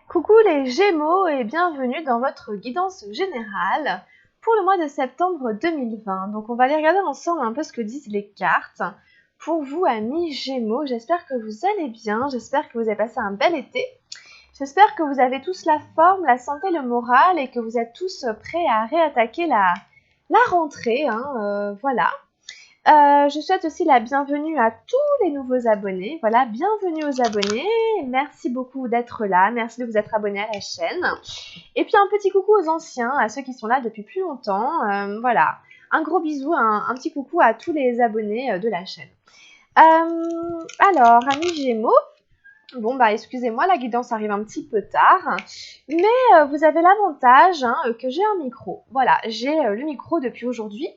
Coucou les Gémeaux et bienvenue dans votre guidance générale pour le mois de septembre 2020. Donc on va aller regarder ensemble un peu ce que disent les cartes pour vous amis Gémeaux. J'espère que vous allez bien, j'espère que vous avez passé un bel été. J'espère que vous avez tous la forme, la santé, le moral et que vous êtes tous prêts à réattaquer la rentrée. Voilà. Je souhaite aussi la bienvenue à tous les nouveaux abonnés. Voilà, bienvenue aux abonnés. Merci beaucoup d'être là. Merci de vous être abonnés à la chaîne. Et puis un petit coucou aux anciens, à ceux qui sont là depuis plus longtemps. Voilà, un gros bisou, un petit coucou à tous les abonnés de la chaîne. Alors, amis Gémeaux, bon bah excusez-moi, la guidance arrive un petit peu tard, mais vous avez l'avantage que j'ai un micro. Voilà, j'ai le micro depuis aujourd'hui.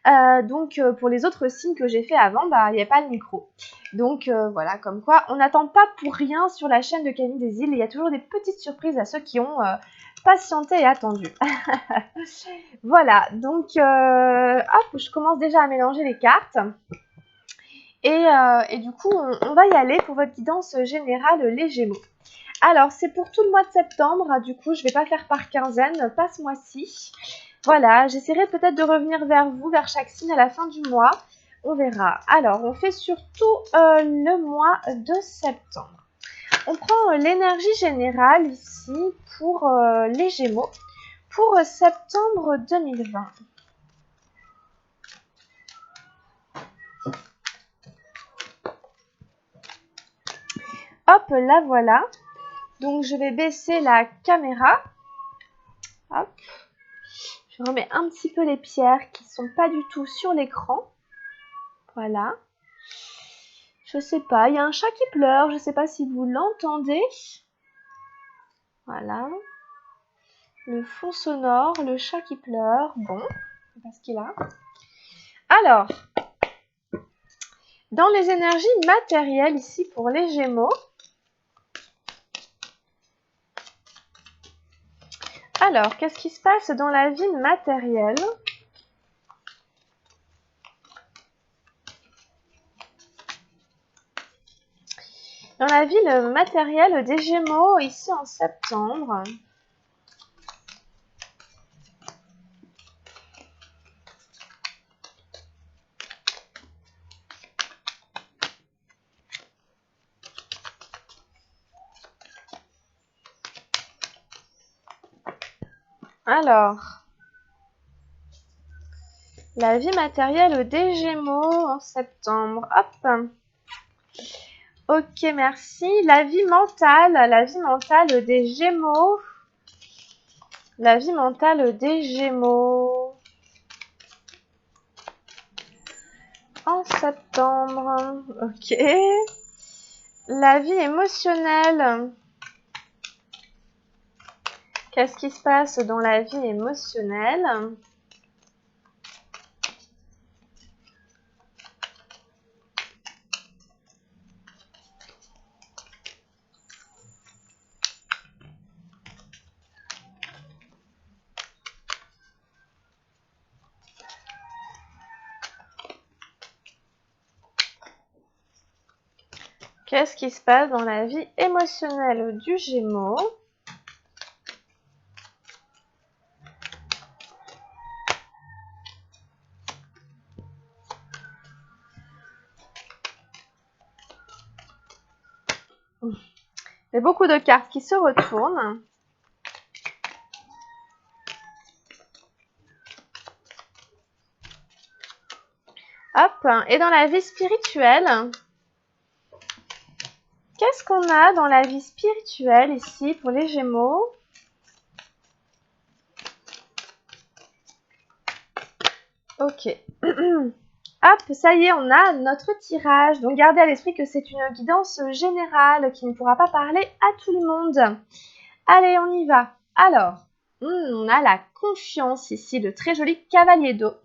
Donc pour les autres signes que j'ai fait avant, bah il n'y a pas le micro. Donc voilà, comme quoi on n'attend pas pour rien sur la chaîne de Camille des Îles. Il y a toujours des petites surprises à ceux qui ont patienté et attendu. Voilà, donc hop, je commence déjà à mélanger les cartes. Et du coup, on va y aller pour votre guidance générale les Gémeaux. Alors, c'est pour tout le mois de septembre. Du coup, je ne vais pas faire par quinzaine, pas ce mois-ci. Voilà, j'essaierai peut-être de revenir vers vous, vers chaque signe à la fin du mois. On verra. Alors, on fait surtout le mois de septembre. On prend l'énergie générale ici pour les Gémeaux pour septembre 2020. Hop, la voilà. Donc, je vais baisser la caméra. Hop. Je remets un petit peu les pierres qui ne sont pas du tout sur l'écran. Voilà. Je sais pas, il y a un chat qui pleure, je ne sais pas si vous l'entendez. Voilà. Le fond sonore, le chat qui pleure. Bon, je sais pas ce qu'il a. Alors, dans les énergies matérielles ici pour les Gémeaux, alors, qu'est-ce qui se passe dans la vie matérielle ? Dans la vie matérielle des Gémeaux, ici en septembre. Alors, la vie matérielle des Gémeaux en septembre. Hop. Ok, merci. La vie mentale des Gémeaux. La vie mentale des Gémeaux. En septembre. Ok. La vie émotionnelle. Qu'est-ce qui se passe dans la vie émotionnelle ? Qu'est-ce qui se passe dans la vie émotionnelle du Gémeaux ? Il y a beaucoup de cartes qui se retournent. Hop, et dans la vie spirituelle, qu'est-ce qu'on a dans la vie spirituelle ici pour les Gémeaux ? Ok. Hop, ça y est, on a notre tirage. Donc, gardez à l'esprit que c'est une guidance générale qui ne pourra pas parler à tout le monde. Allez, on y va. Alors, on a la confiance ici, le très joli cavalier d'eau,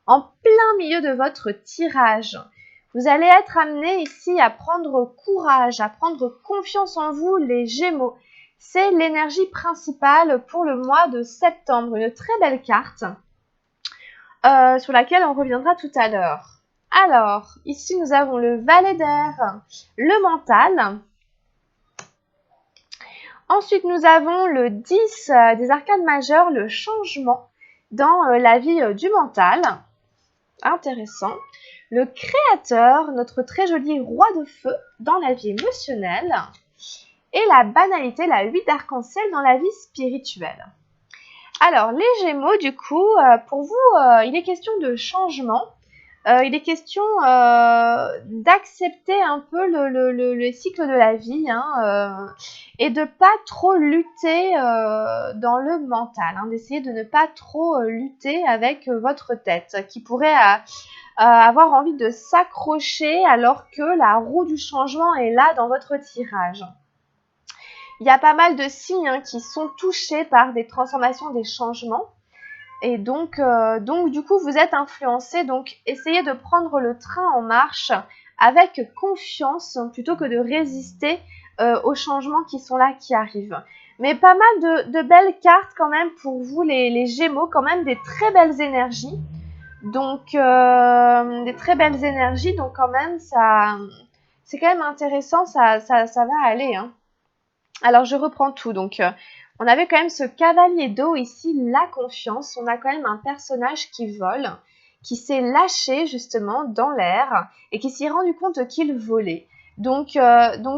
en plein milieu de votre tirage. Vous allez être amené ici à prendre courage, à prendre confiance en vous, les Gémeaux. C'est l'énergie principale pour le mois de septembre. Une très belle carte. Sur laquelle on reviendra tout à l'heure. Alors, ici nous avons le valet d'air, le mental. Ensuite, nous avons le 10 des arcanes majeures, le changement dans la vie du mental. Intéressant. Le créateur, notre très joli roi de feu dans la vie émotionnelle. Et la banalité, la 8 d'arc-en-ciel dans la vie spirituelle. Alors, les Gémeaux, du coup, pour vous, il est question de changement. Il est question d'accepter un peu le cycle de la vie et de pas trop lutter dans le mental, d'essayer de ne pas trop lutter avec votre tête qui pourrait avoir envie de s'accrocher alors que la roue du changement est là dans votre tirage. Il y a pas mal de signes qui sont touchés par des transformations, des changements. Et donc, du coup, vous êtes influencé. Donc, essayez de prendre le train en marche avec confiance plutôt que de résister aux changements qui sont là, qui arrivent. Mais pas mal de belles cartes quand même pour vous, les Gémeaux, quand même des très belles énergies. Donc, des très belles énergies. Donc, quand même, ça, c'est quand même intéressant. Ça va aller. Alors, je reprends tout. Donc, on avait quand même ce cavalier d'eau ici, la confiance. On a quand même un personnage qui vole, qui s'est lâché justement dans l'air et qui s'est rendu compte qu'il volait. Donc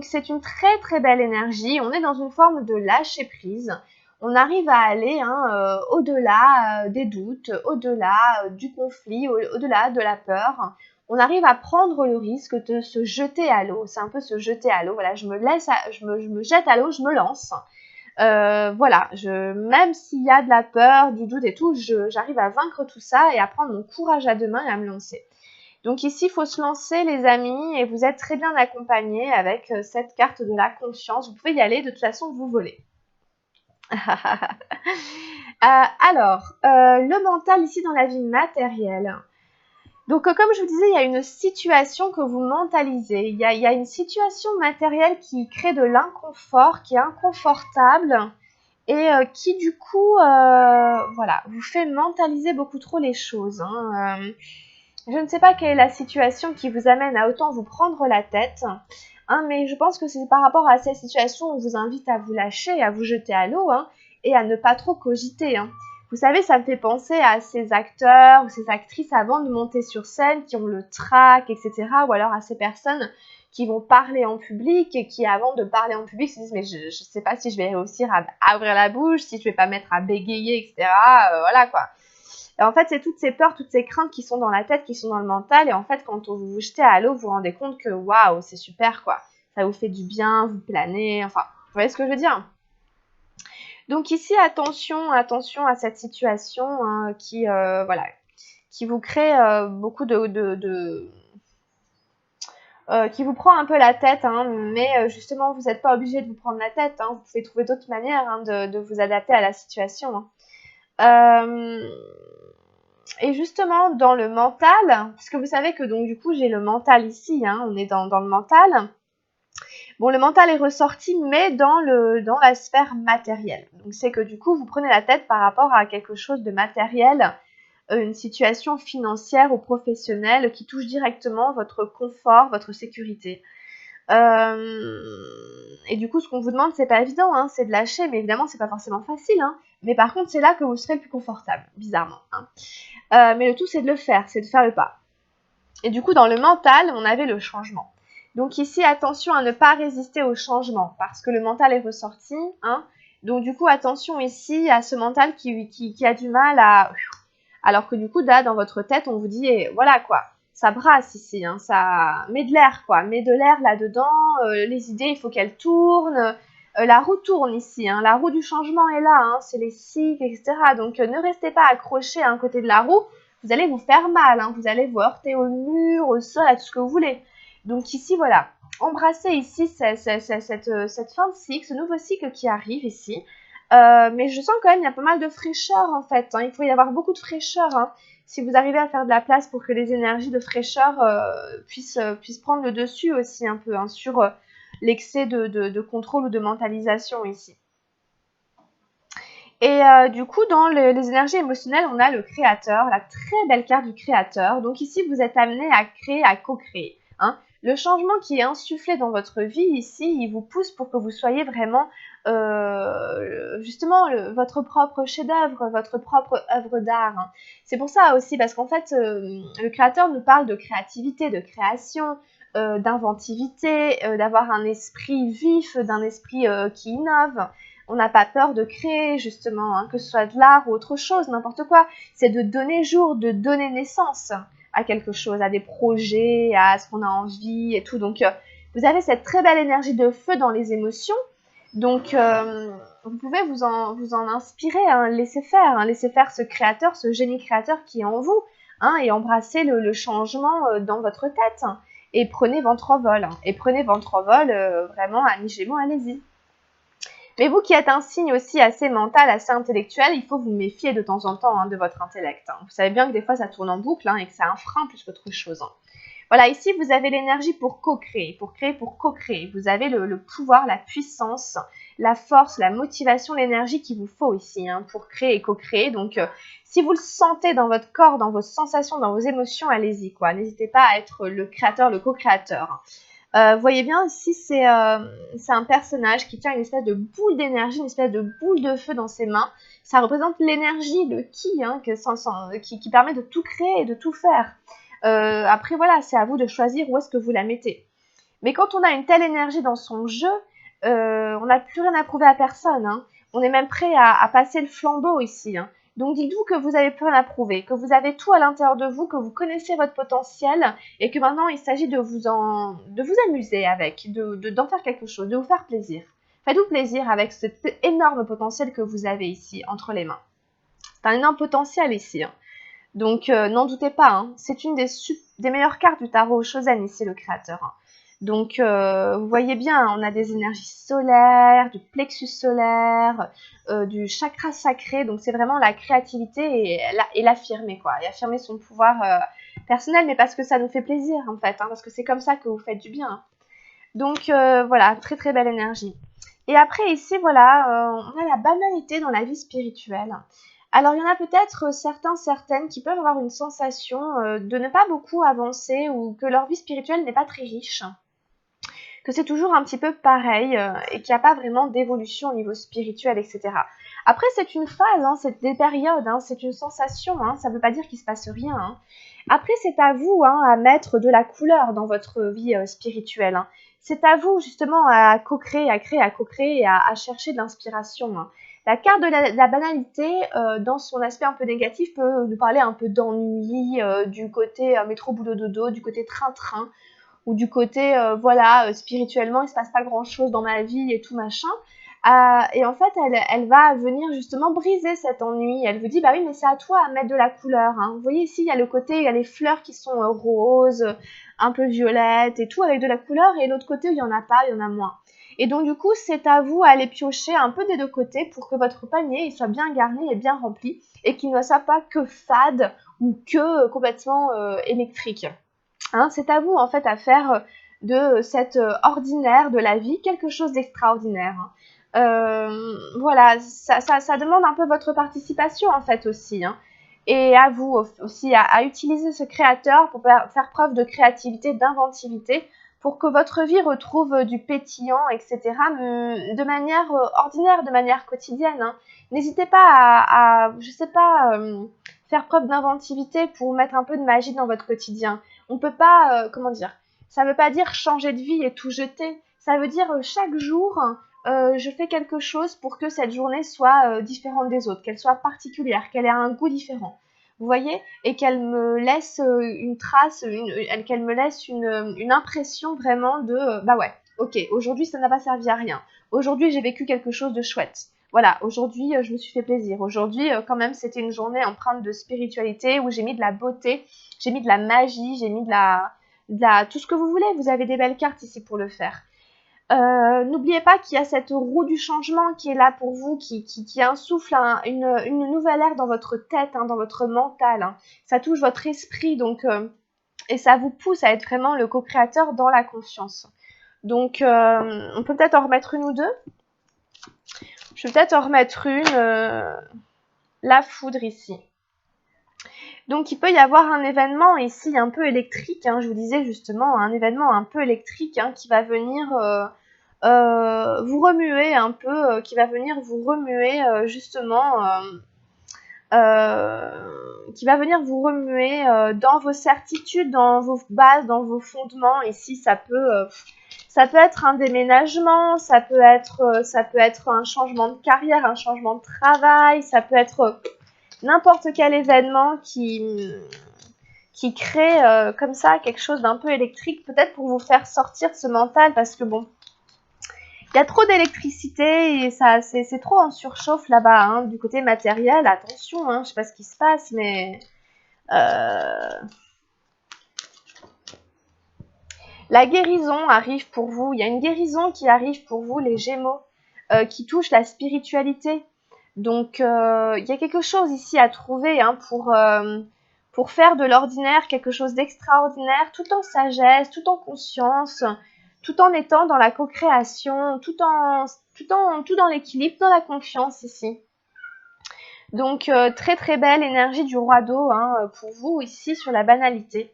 c'est une très très belle énergie. On est dans une forme de lâcher prise. On arrive à aller au-delà des doutes, au-delà du conflit, au-delà de la peur. On arrive à prendre le risque de se jeter à l'eau. C'est un peu se jeter à l'eau. Voilà, je me jette à l'eau, je me lance. Voilà, même s'il y a de la peur, du doute et tout, j'arrive à vaincre tout ça et à prendre mon courage à deux mains et à me lancer. Donc ici, il faut se lancer les amis et vous êtes très bien accompagnés avec cette carte de la confiance. Vous pouvez y aller, de toute façon, vous volez. Le mental ici dans la vie matérielle. Donc, comme je vous disais, il y a une situation que vous mentalisez. Il y a une situation matérielle qui crée de l'inconfort, qui est inconfortable et qui, du coup, voilà, vous fait mentaliser beaucoup trop les choses. Je ne sais pas quelle est la situation qui vous amène à autant vous prendre la tête, mais je pense que c'est par rapport à cette situation où on vous invite à vous lâcher, à vous jeter à l'eau et à ne pas trop cogiter. Vous savez, ça me fait penser à ces acteurs ou ces actrices avant de monter sur scène qui ont le trac, etc. Ou alors à ces personnes qui vont parler en public et qui, avant de parler en public, se disent « mais je ne sais pas si je vais réussir à ouvrir la bouche, si je ne vais pas mettre à bégayer, etc. » Voilà quoi. Et en fait, c'est toutes ces peurs, toutes ces craintes qui sont dans la tête, qui sont dans le mental. Et en fait, quand vous vous jetez à l'eau, vous vous rendez compte que waouh, c'est super quoi. Ça vous fait du bien, vous planez, enfin, vous voyez ce que je veux dire ? Donc ici, attention à cette situation qui vous crée beaucoup qui vous prend un peu la tête, mais justement, vous n'êtes pas obligé de vous prendre la tête. Vous pouvez trouver d'autres manières de vous adapter à la situation. Et justement, dans le mental, parce que vous savez que donc du coup, j'ai le mental ici, on est dans le mental. Bon, le mental est ressorti, mais dans la sphère matérielle. Donc, c'est que du coup, vous prenez la tête par rapport à quelque chose de matériel, une situation financière ou professionnelle qui touche directement votre confort, votre sécurité. Et du coup, ce qu'on vous demande, c'est pas évident, c'est de lâcher, mais évidemment, c'est pas forcément facile. Mais par contre, c'est là que vous serez le plus confortable, bizarrement. Mais le tout, c'est de le faire, c'est de faire le pas. Et du coup, dans le mental, on avait le changement. Donc ici, attention à ne pas résister au changement, parce que le mental est ressorti. Donc du coup, attention ici à ce mental qui a du mal à... Alors que du coup, là, dans votre tête, on vous dit, voilà quoi, ça brasse ici, ça met de l'air quoi, met de l'air là-dedans, les idées, il faut qu'elles tournent, la roue tourne ici, la roue du changement est là, c'est les cycles, etc. Donc ne restez pas accrochés à un côté de la roue, vous allez vous faire mal, vous allez vous heurter au mur, au sol, à tout ce que vous voulez. Donc ici, voilà, embrassez ici cette fin de cycle, ce nouveau cycle qui arrive ici. Mais je sens quand même qu'il y a pas mal de fraîcheur en fait. Il faut y avoir beaucoup de fraîcheur. Si vous arrivez à faire de la place pour que les énergies de fraîcheur puissent prendre le dessus aussi un peu sur l'excès de contrôle ou de mentalisation ici. Et du coup, dans les énergies émotionnelles, on a le créateur, la très belle carte du créateur. Donc ici, vous êtes amené à créer, à co-créer. Le changement qui est insufflé dans votre vie ici, il vous pousse pour que vous soyez vraiment justement votre propre chef-d'œuvre, votre propre œuvre d'art. Hein. C'est pour ça aussi, parce qu'en fait, le créateur nous parle de créativité, de création, d'inventivité, d'avoir un esprit vif, d'un esprit qui innove. On n'a pas peur de créer, justement, hein, que ce soit de l'art ou autre chose, n'importe quoi. C'est de donner jour, de donner naissance à quelque chose, à des projets, à ce qu'on a envie et tout. Donc, vous avez cette très belle énergie de feu dans les émotions. Donc, vous pouvez vous en inspirer, hein, laisser faire ce créateur, ce génie créateur qui est en vous, hein, et embrasser le changement dans votre tête. Hein, et prenez ventre en vol. Hein, et prenez ventre en vol, vraiment, amis Gémeaux, allez-y. Mais vous qui êtes un signe aussi assez mental, assez intellectuel, il faut vous méfier de temps en temps, hein, de votre intellect. Hein. Vous savez bien que des fois ça tourne en boucle, hein, et que c'est un frein plus qu'autre chose. Hein. Voilà, ici vous avez l'énergie pour co-créer, pour créer, pour co-créer. Vous avez le pouvoir, la puissance, la force, la motivation, l'énergie qu'il vous faut ici, hein, pour créer et co-créer. Donc si vous le sentez dans votre corps, dans vos sensations, dans vos émotions, allez-y, quoi. N'hésitez pas à être le créateur, le co-créateur. Vous voyez bien, ici, c'est un personnage qui tient une espèce de boule d'énergie, une espèce de boule de feu dans ses mains. Ça représente l'énergie de ki, hein, qui permet de tout créer et de tout faire. Après, voilà, c'est à vous de choisir où est-ce que vous la mettez. Mais quand on a une telle énergie dans son jeu, on n'a plus rien à prouver à personne. Hein. On est même prêt à passer le flambeau ici. Hein. Donc dites-vous que vous n'avez plus rien à prouver, que vous avez tout à l'intérieur de vous, que vous connaissez votre potentiel et que maintenant il s'agit de vous amuser avec, d'en faire quelque chose, de vous faire plaisir. Faites-vous plaisir avec cet énorme potentiel que vous avez ici entre les mains. C'est un énorme potentiel ici. Hein. Donc n'en doutez pas, hein. C'est une des meilleures cartes du tarot Shozen ici, le créateur. Hein. Donc, vous voyez bien, on a des énergies solaires, du plexus solaire, du chakra sacré. Donc, c'est vraiment la créativité et l'affirmer, quoi. Et affirmer son pouvoir personnel, mais parce que ça nous fait plaisir, en fait. Hein, parce que c'est comme ça que vous faites du bien. Hein. Donc, voilà, très très belle énergie. Et après, ici, voilà, on a la banalité dans la vie spirituelle. Alors, il y en a peut-être certaines qui peuvent avoir une sensation de ne pas beaucoup avancer ou que leur vie spirituelle n'est pas très riche. Que c'est toujours un petit peu pareil et qu'il n'y a pas vraiment d'évolution au niveau spirituel, etc. Après, c'est une phase, hein, c'est des périodes, hein, c'est une sensation, hein, ça ne veut pas dire qu'il ne se passe rien. Hein. Après, c'est à vous hein, à mettre de la couleur dans votre vie spirituelle. Hein. C'est à vous justement à co-créer, à créer, à co-créer et à chercher de l'inspiration. Hein. La carte de la banalité, dans son aspect un peu négatif, peut nous parler un peu d'ennui, du côté métro boulot dodo, du côté train-train, ou du côté, voilà, spirituellement, il se passe pas grand-chose dans ma vie et tout machin. Et en fait, elle va venir justement briser cet ennui. Elle vous dit, bah oui, mais c'est à toi à mettre de la couleur. Hein. Vous voyez ici, il y a le côté, il y a les fleurs qui sont roses, un peu violettes et tout, avec de la couleur. Et l'autre côté, il y en a pas, il y en a moins. Et donc, du coup, c'est à vous à aller piocher un peu des deux côtés pour que votre panier il soit bien garni et bien rempli et qu'il ne soit pas que fade ou que complètement électrique. Hein, c'est à vous en fait à faire de cet ordinaire de la vie quelque chose d'extraordinaire. Hein. Voilà, ça demande un peu votre participation en fait aussi. Hein. Et à vous aussi à utiliser ce créateur pour faire preuve de créativité, d'inventivité, pour que votre vie retrouve du pétillant, etc. De manière ordinaire, de manière quotidienne. Hein. N'hésitez pas je sais pas, faire preuve d'inventivité pour mettre un peu de magie dans votre quotidien. On peut pas, comment dire, ça veut pas dire changer de vie et tout jeter. Ça veut dire chaque jour, je fais quelque chose pour que cette journée soit différente des autres, qu'elle soit particulière, qu'elle ait un goût différent. Vous voyez? Et qu'elle me laisse une trace, qu'elle me laisse une impression vraiment de, bah ouais, ok, aujourd'hui ça n'a pas servi à rien. Aujourd'hui j'ai vécu quelque chose de chouette. Voilà, aujourd'hui je me suis fait plaisir. Aujourd'hui quand même c'était une journée empreinte de spiritualité où j'ai mis de la beauté, j'ai mis de la magie, j'ai mis de la tout ce que vous voulez. Vous avez des belles cartes ici pour le faire. N'oubliez pas qu'il y a cette roue du changement qui est là pour vous, qui insuffle une nouvelle ère dans votre tête, hein, dans votre mental. Hein. Ça touche votre esprit, donc, et ça vous pousse à être vraiment le co-créateur dans la conscience. Donc, on peut peut-être en remettre une ou deux. Je vais peut-être en remettre une, la foudre ici. Donc il peut y avoir un événement ici un peu électrique, hein, je vous disais justement, un événement un peu électrique hein, qui va venir vous remuer un peu, qui va venir vous remuer justement, qui va venir vous remuer dans vos certitudes, dans vos bases, dans vos fondements. Ici, ça peut être un déménagement, ça peut être un changement de carrière, un changement de travail, ça peut être n'importe quel événement qui crée comme ça quelque chose d'un peu électrique, peut-être pour vous faire sortir ce mental, parce que bon, il y a trop d'électricité et ça, c'est trop en surchauffe là-bas, hein, du côté matériel. Attention, hein, je sais pas ce qui se passe, mais la guérison arrive pour vous. Il y a une guérison qui arrive pour vous, les Gémeaux, qui touche la spiritualité. Donc, il y a quelque chose ici à trouver hein, pour faire de l'ordinaire quelque chose d'extraordinaire, tout en sagesse, tout en conscience, tout en étant dans la co-création, tout dans l'équilibre, dans la confiance ici. Donc, très très belle énergie du roi d'eau hein, pour vous ici sur la banalité.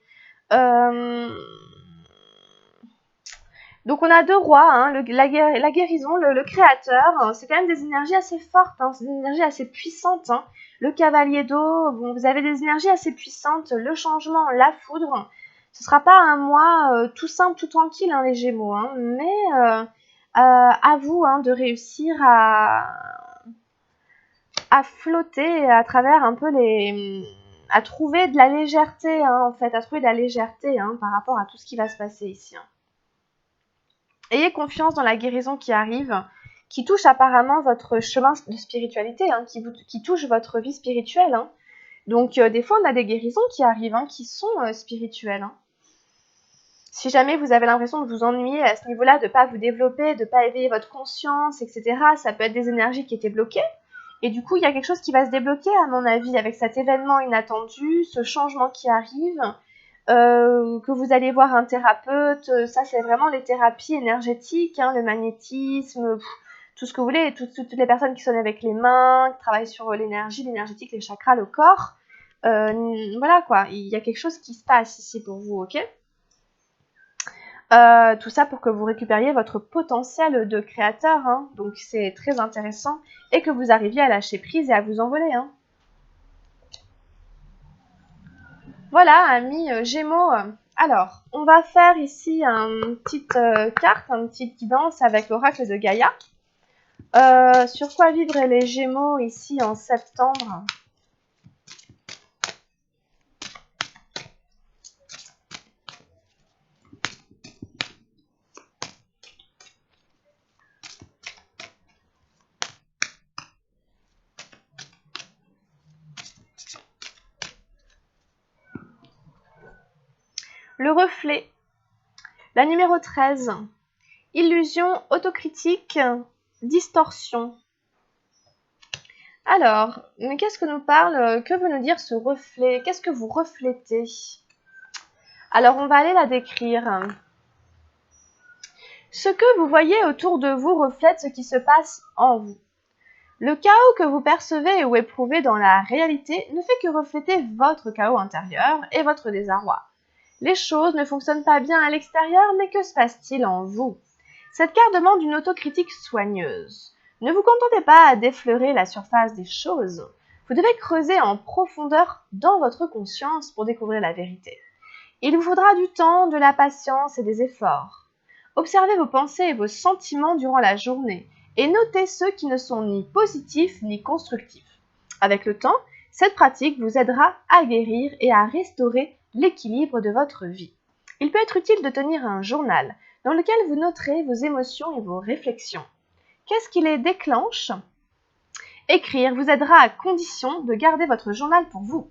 Donc on a deux rois, hein, la guérison, le créateur, c'est quand même des énergies assez fortes, hein, c'est des énergies assez puissantes. Hein. Le cavalier d'eau, bon, vous avez des énergies assez puissantes, le changement, la foudre. Ce ne sera pas un mois tout simple, tout tranquille, hein, les Gémeaux, hein, mais à vous hein, de réussir à flotter à travers un peu à trouver de la légèreté, hein, en fait, à trouver de la légèreté hein, par rapport à tout ce qui va se passer ici. Hein. Ayez confiance dans la guérison qui arrive, qui touche apparemment votre chemin de spiritualité, hein, qui touche votre vie spirituelle. Hein. Donc, des fois, on a des guérisons qui arrivent, hein, qui sont spirituelles. Hein. Si jamais vous avez l'impression de vous ennuyer à ce niveau-là, de ne pas vous développer, de ne pas éveiller votre conscience, etc., ça peut être des énergies qui étaient bloquées. Et du coup, il y a quelque chose qui va se débloquer, à mon avis, avec cet événement inattendu, ce changement qui arrive. Que vous allez voir un thérapeute, ça c'est vraiment les thérapies énergétiques, hein, le magnétisme, tout ce que vous voulez, toutes les personnes qui sonnent avec les mains, qui travaillent sur l'énergie, l'énergétique, les chakras, le corps. Voilà quoi, il y a quelque chose qui se passe ici pour vous, ok ? Tout ça pour que vous récupériez votre potentiel de créateur, hein, donc c'est très intéressant, et que vous arriviez à lâcher prise et à vous envoler. Hein. Voilà, amis Gémeaux. Alors, on va faire ici une petite carte, une petite guidance avec l'oracle de Gaïa. Sur quoi vivraient les Gémeaux ici en septembre ? Le reflet. La numéro 13. Illusion, autocritique, distorsion. Alors, qu'est-ce que nous parle, que veut nous dire ce reflet? Qu'est-ce que vous reflétez? Alors, on va aller la décrire. Ce que vous voyez autour de vous reflète ce qui se passe en vous. Le chaos que vous percevez ou éprouvez dans la réalité ne fait que refléter votre chaos intérieur et votre désarroi. Les choses ne fonctionnent pas bien à l'extérieur, mais que se passe-t-il en vous? Cette carte demande une autocritique soigneuse. Ne vous contentez pas à défleurer la surface des choses. Vous devez creuser en profondeur dans votre conscience pour découvrir la vérité. Il vous faudra du temps, de la patience et des efforts. Observez vos pensées et vos sentiments durant la journée et notez ceux qui ne sont ni positifs ni constructifs. Avec le temps, cette pratique vous aidera à guérir et à restaurer l'équilibre de votre vie. Il peut être utile de tenir un journal dans lequel vous noterez vos émotions et vos réflexions. Qu'est-ce qui les déclenche ? Écrire vous aidera à condition de garder votre journal pour vous.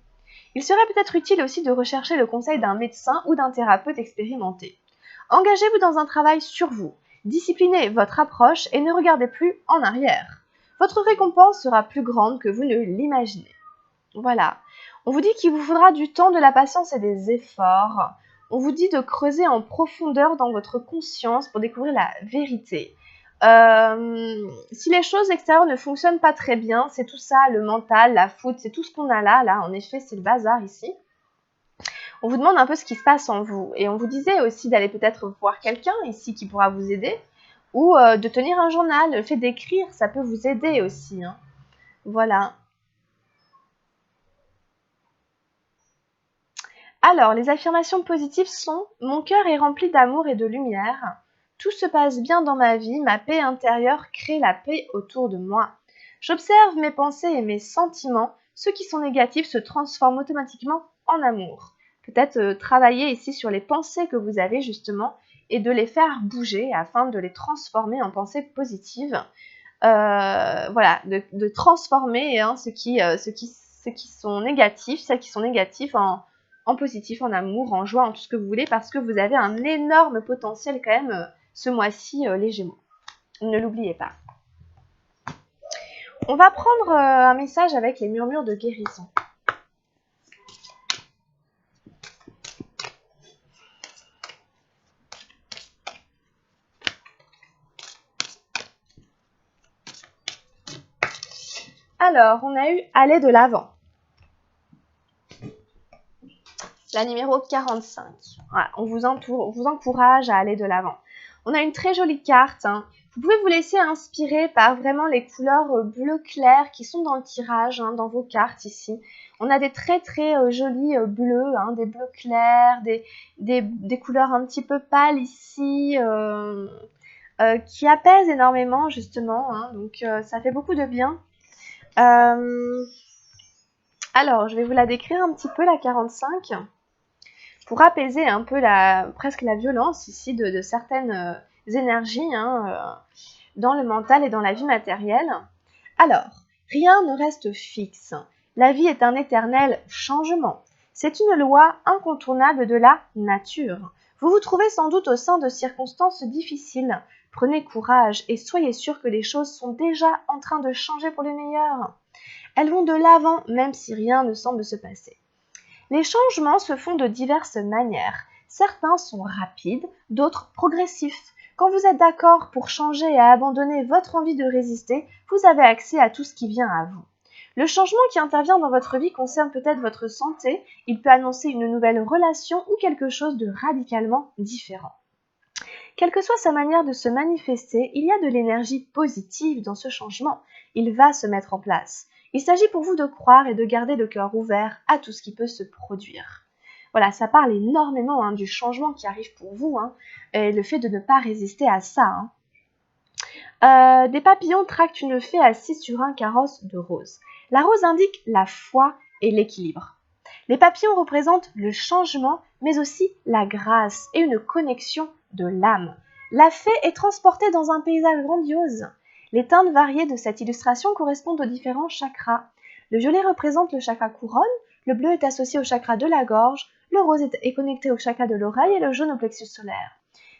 Il serait peut-être utile aussi de rechercher le conseil d'un médecin ou d'un thérapeute expérimenté. Engagez-vous dans un travail sur vous, disciplinez votre approche et ne regardez plus en arrière. Votre récompense sera plus grande que vous ne l'imaginez. Voilà. On vous dit qu'il vous faudra du temps, de la patience et des efforts. On vous dit de creuser en profondeur dans votre conscience pour découvrir la vérité. Si les choses extérieures ne fonctionnent pas très bien, c'est tout ça, le mental, la faute, c'est tout ce qu'on a là. Là, en effet, c'est le bazar ici. On vous demande un peu ce qui se passe en vous. Et on vous disait aussi d'aller peut-être voir quelqu'un ici qui pourra vous aider. Ou de tenir un journal. Le fait d'écrire, ça peut vous aider aussi. Hein. Voilà. Alors, les affirmations positives sont « Mon cœur est rempli d'amour et de lumière. Tout se passe bien dans ma vie. Ma paix intérieure crée la paix autour de moi. J'observe mes pensées et mes sentiments. Ceux qui sont négatifs se transforment automatiquement en amour. » Peut-être travailler ici sur les pensées que vous avez justement et de les faire bouger afin de les transformer en pensées positives. Voilà, de transformer hein, ceux qui sont négatifs, celles qui sont négatives en positif, en amour, en joie, en tout ce que vous voulez, parce que vous avez un énorme potentiel quand même ce mois-ci, les Gémeaux. Ne l'oubliez pas. On va prendre un message avec les murmures de guérison. Alors, on a eu « Aller de l'avant ». La numéro 45. Voilà, on vous encourage à aller de l'avant. On a une très jolie carte. Hein. Vous pouvez vous laisser inspirer par vraiment les couleurs bleu clair qui sont dans le tirage, hein, dans vos cartes ici. On a des très très jolis bleus, hein, des bleus clairs, des couleurs un petit peu pâles ici, qui apaisent énormément justement. Hein, donc ça fait beaucoup de bien. Alors, je vais vous la décrire un petit peu, la 45. Pour apaiser un peu presque la violence ici de certaines énergies hein, dans le mental et dans la vie matérielle. Alors, rien ne reste fixe. La vie est un éternel changement. C'est une loi incontournable de la nature. Vous vous trouvez sans doute au sein de circonstances difficiles. Prenez courage et soyez sûr que les choses sont déjà en train de changer pour le meilleur. Elles vont de l'avant même si rien ne semble se passer. Les changements se font de diverses manières. Certains sont rapides, d'autres progressifs. Quand vous êtes d'accord pour changer et abandonner votre envie de résister, vous avez accès à tout ce qui vient à vous. Le changement qui intervient dans votre vie concerne peut-être votre santé, il peut annoncer une nouvelle relation ou quelque chose de radicalement différent. Quelle que soit sa manière de se manifester, il y a de l'énergie positive dans ce changement. Il va se mettre en place. Il s'agit pour vous de croire et de garder le cœur ouvert à tout ce qui peut se produire. Voilà, ça parle énormément hein, du changement qui arrive pour vous hein, et le fait de ne pas résister à ça. Hein. Des papillons tractent une fée assise sur un carrosse de roses. La rose indique la foi et l'équilibre. Les papillons représentent le changement, mais aussi la grâce et une connexion de l'âme. La fée est transportée dans un paysage grandiose. Les teintes variées de cette illustration correspondent aux différents chakras. Le violet représente le chakra couronne, le bleu est associé au chakra de la gorge, le rose est connecté au chakra de l'oreille et le jaune au plexus solaire.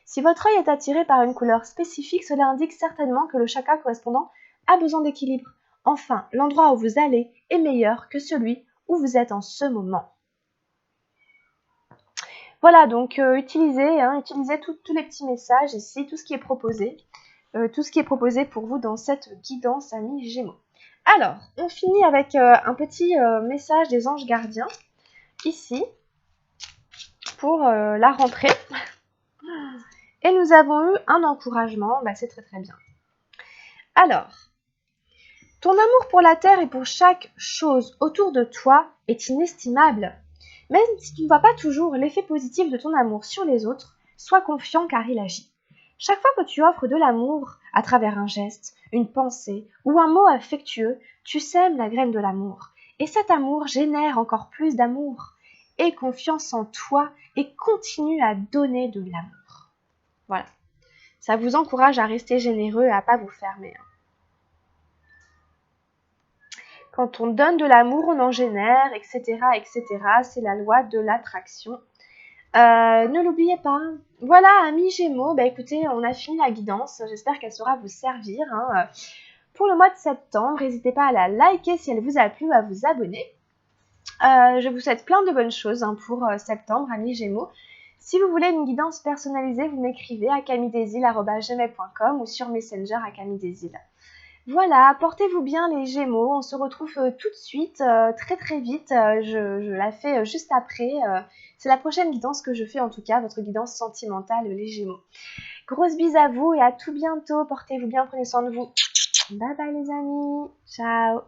Si votre œil est attiré par une couleur spécifique, cela indique certainement que le chakra correspondant a besoin d'équilibre. Enfin, l'endroit où vous allez est meilleur que celui où vous êtes en ce moment. Voilà, donc utilisez tous les petits messages ici, tout ce qui est proposé. Tout ce qui est proposé pour vous dans cette guidance amis Gémeaux. Alors, on finit avec un petit message des anges gardiens, ici, pour la rentrée. Et nous avons eu un encouragement, c'est très très bien. Alors, ton amour pour la terre et pour chaque chose autour de toi est inestimable. Même si tu ne vois pas toujours l'effet positif de ton amour sur les autres, sois confiant car il agit. Chaque fois que tu offres de l'amour à travers un geste, une pensée ou un mot affectueux, tu sèmes la graine de l'amour. Et cet amour génère encore plus d'amour. Aie confiance en toi et continue à donner de l'amour. Voilà. Ça vous encourage à rester généreux et à ne pas vous fermer. Quand on donne de l'amour, on en génère, etc., etc. C'est la loi de l'attraction. Ne l'oubliez pas. Voilà, amis Gémeaux, écoutez, on a fini la guidance. J'espère qu'elle saura vous servir. Hein. Pour le mois de septembre, n'hésitez pas à la liker si elle vous a plu, à vous abonner. Je vous souhaite plein de bonnes choses hein, pour septembre, amis Gémeaux. Si vous voulez une guidance personnalisée, vous m'écrivez à camilledesil@gmail.com ou sur Messenger à camilledesil. Voilà, portez-vous bien les Gémeaux, on se retrouve tout de suite, très vite, je la fais juste après, c'est la prochaine guidance que je fais en tout cas, votre guidance sentimentale les Gémeaux. Grosse bise à vous et à tout bientôt, portez-vous bien, prenez soin de vous. Bye bye les amis, ciao.